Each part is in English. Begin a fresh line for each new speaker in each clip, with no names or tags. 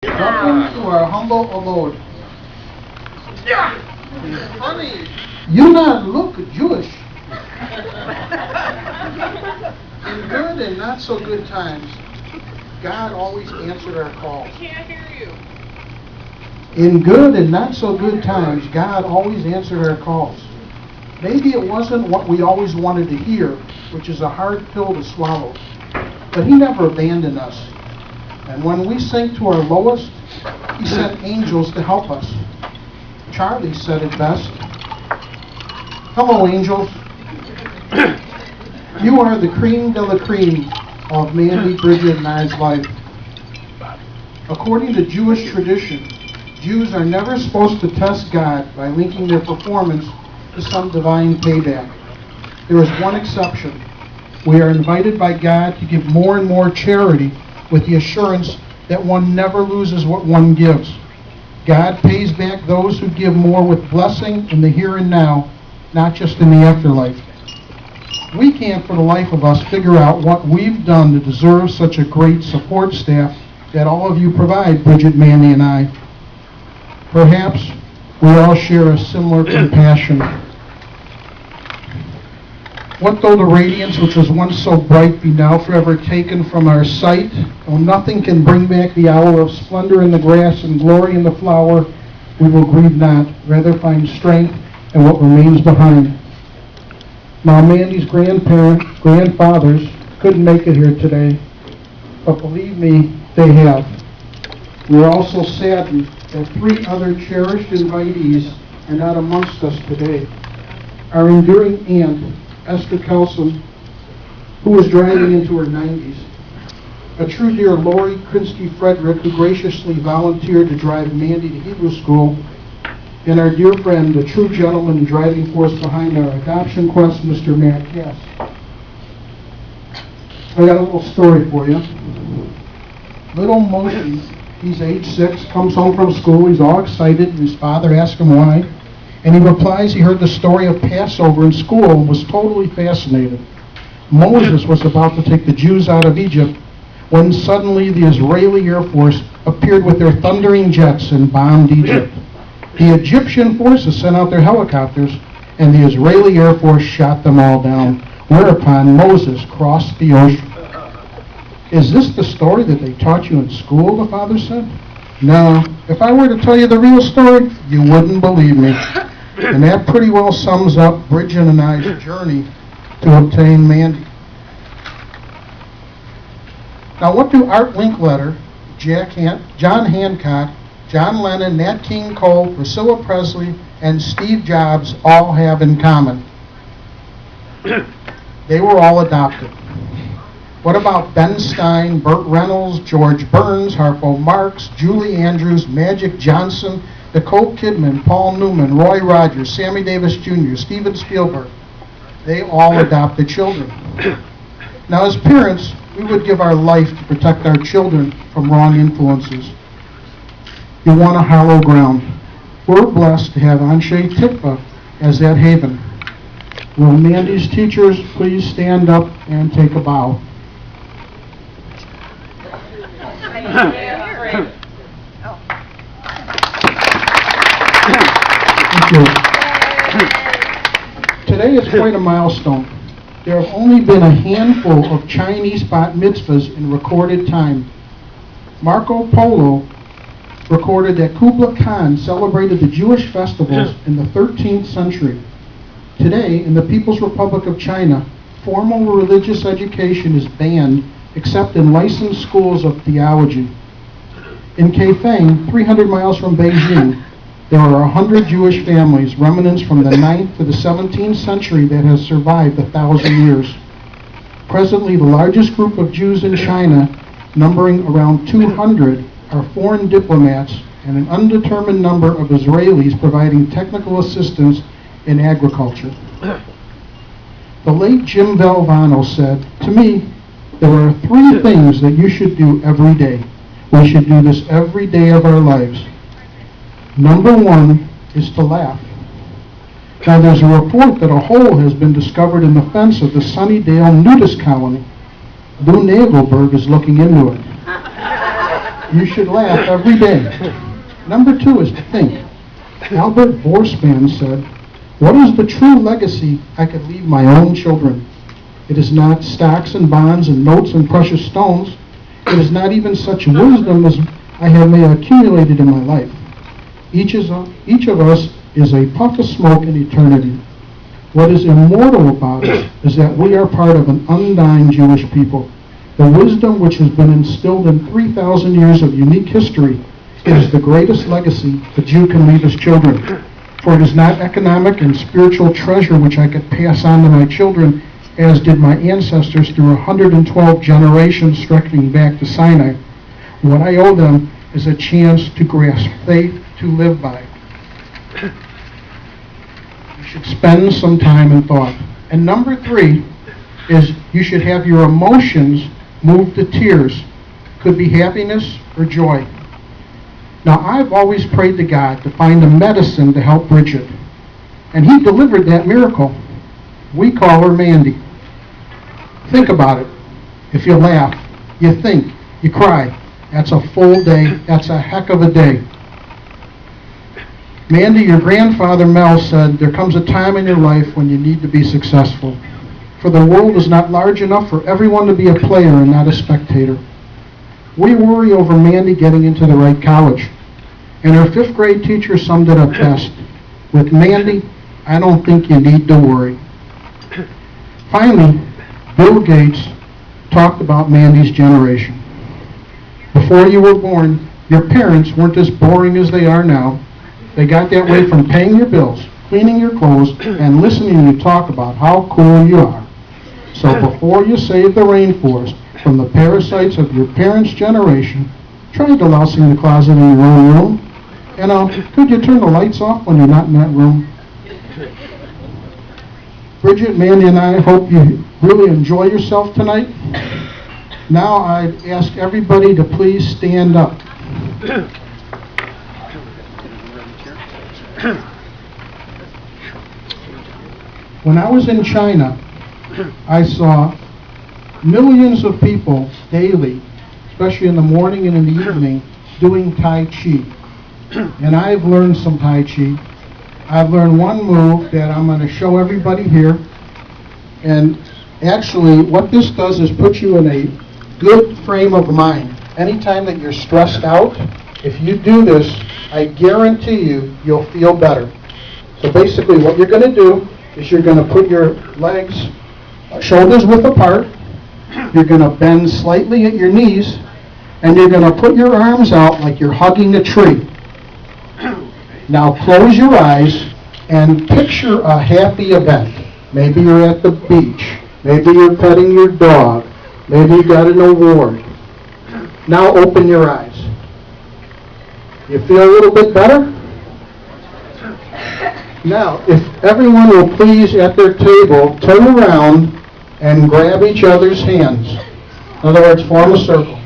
Welcome to our humble abode.
Yeah.
Honey, you not look Jewish. In good and not so good times, God always answered our calls.
I can't hear you.
In good and not so good times, God always answered our calls. Maybe it wasn't what we always wanted to hear, which is a hard pill to swallow, but He never abandoned us. And when we sank to our lowest, He sent angels to help us. Charlie said it best. Hello, angels. You are the cream de la cream of Mandy, Bridget, and I's life. According to Jewish tradition, Jews are never supposed to test God by linking their performance to some divine payback. There is one exception. We are invited by God to give more and more charity with the assurance that one never loses what one gives. God pays back those who give more with blessing in the here and now, not just in the afterlife. We can't for the life of us figure out what we've done to deserve such a great support staff that all of you provide, Bridget, Mandy, and I. Perhaps we all share a similar compassion. What though the radiance which was once so bright be now forever taken from our sight? Though nothing can bring back the hour of splendor in the grass and glory in the flower, we will grieve not, rather find strength in what remains behind. Now Mandy's grandfathers couldn't make it here today, but believe me, they have. We are also saddened that 3 other cherished invitees are not amongst us today. Our enduring aunt, Esther Kelson, who is driving into her 90s. A true dear Lori Krinsky Frederick, who graciously volunteered to drive Mandy to Hebrew school. And our dear friend, the true gentleman and driving force behind our adoption quest, Mr. Matt Cass. I got a little story for you. Little Moshe, he's age 6, comes home from school, he's all excited, and his father asks him why. And he replies he heard the story of Passover in school and was totally fascinated. Moses was about to take the Jews out of Egypt when suddenly the Israeli Air Force appeared with their thundering jets and bombed Egypt. The Egyptian forces sent out their helicopters, and the Israeli Air Force shot them all down, whereupon Moses crossed the ocean. Is this the story that they taught you in school, the father said? No, if I were to tell you the real story, you wouldn't believe me. And that pretty well sums up Bridget and I's journey to obtain Mandy. Now what do Art Linkletter, John Hancock, John Lennon, Nat King Cole, Priscilla Presley, and Steve Jobs all have in common? They were all adopted. What about Ben Stein, Burt Reynolds, George Burns, Harpo Marx, Julie Andrews, Magic Johnson, Nicole Kidman, Paul Newman, Roy Rogers, Sammy Davis Jr., Steven Spielberg? They all adopted children. Now as parents, we would give our life to protect our children from wrong influences. You want a hollow ground. We're blessed to have Anshe Tikva as that haven. Will Mandy's teachers please stand up and take a bow? Thank you. Today is quite a milestone. There have only been a handful of Chinese bat mitzvahs in recorded time. Marco Polo recorded that Kublai Khan celebrated the Jewish festivals in the 13th century. Today, in the People's Republic of China, formal religious education is banned except in licensed schools of theology. In Kaifeng, 300 miles from Beijing, there are 100 Jewish families, remnants from the 9th to the 17th century, that has survived 1,000 years. Presently, the largest group of Jews in China, numbering around 200, are foreign diplomats and an undetermined number of Israelis providing technical assistance in agriculture. The late Jim Valvano said, "To me, there are 3 things that you should do every day. We should do this every day of our lives. Number 1 is to laugh." Now there's a report that a hole has been discovered in the fence of the Sunnydale nudist colony. Lou Nagelberg is looking into it. You should laugh every day. Number 2 is to think. Albert Borsman said, "What is the true legacy I could leave my own children? It is not stocks and bonds and notes and precious stones. It is not even such wisdom as I have may accumulated in my life. Each of us is a puff of smoke in eternity. What is immortal about us is that we are part of an undying Jewish people. The wisdom which has been instilled in 3,000 years of unique history is the greatest legacy a Jew can leave his children. For it is not economic and spiritual treasure which I could pass on to my children, as did my ancestors through 112 generations stretching back to Sinai. What I owe them is a chance to grasp faith to live by." You should spend some time in thought. And number 3 is you should have your emotions moved to tears. Could be happiness or joy. Now, I've always prayed to God to find a medicine to help Bridget. And he delivered that miracle. We call her Mandy. Think about it. If you laugh, you think, you cry, that's a full day. That's a heck of a day. Mandy, your grandfather Mel said, "There comes a time in your life when you need to be successful. For the world is not large enough for everyone to be a player and not a spectator." We worry over Mandy getting into the right college. And her 5th grade teacher summed it up best. With Mandy, I don't think you need to worry. Finally, Bill Gates talked about Mandy's generation. Before you were born, your parents weren't as boring as they are now. They got that way from paying your bills, cleaning your clothes, and listening to you talk about how cool you are. So before you save the rainforest from the parasites of your parents' generation, try delousing the closet in your own room. Could you turn the lights off when you're not in that room? Bridget, Mandy, and I hope you really enjoy yourself tonight. Now I'd ask everybody to please stand up. When I was in China, I saw millions of people daily, especially in the morning and in the evening, doing Tai Chi. And I've learned some Tai Chi. I've learned one move that I'm going to show everybody here. And actually, what this does is put you in a good frame of mind. Anytime that you're stressed out, if you do this, I guarantee you'll feel better. So basically what you're going to do is you're going to put your legs shoulders width apart. You're going to bend slightly at your knees, and you're going to put your arms out like you're hugging a tree. Now close your eyes and picture a happy event. Maybe you're at the beach. Maybe you're petting your dog. Maybe you got an award. Now open your eyes. You feel a little bit better? Now, if everyone will please at their table turn around and grab each other's hands. In other words, form a circle.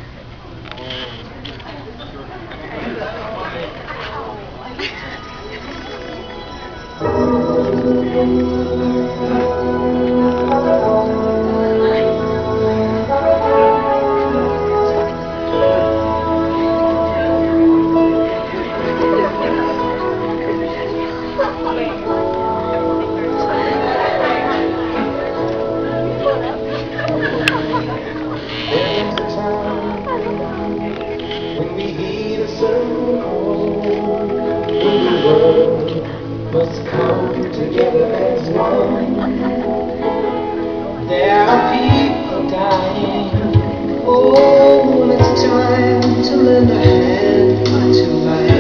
There are people dying. Oh, it's time to lend a hand to life.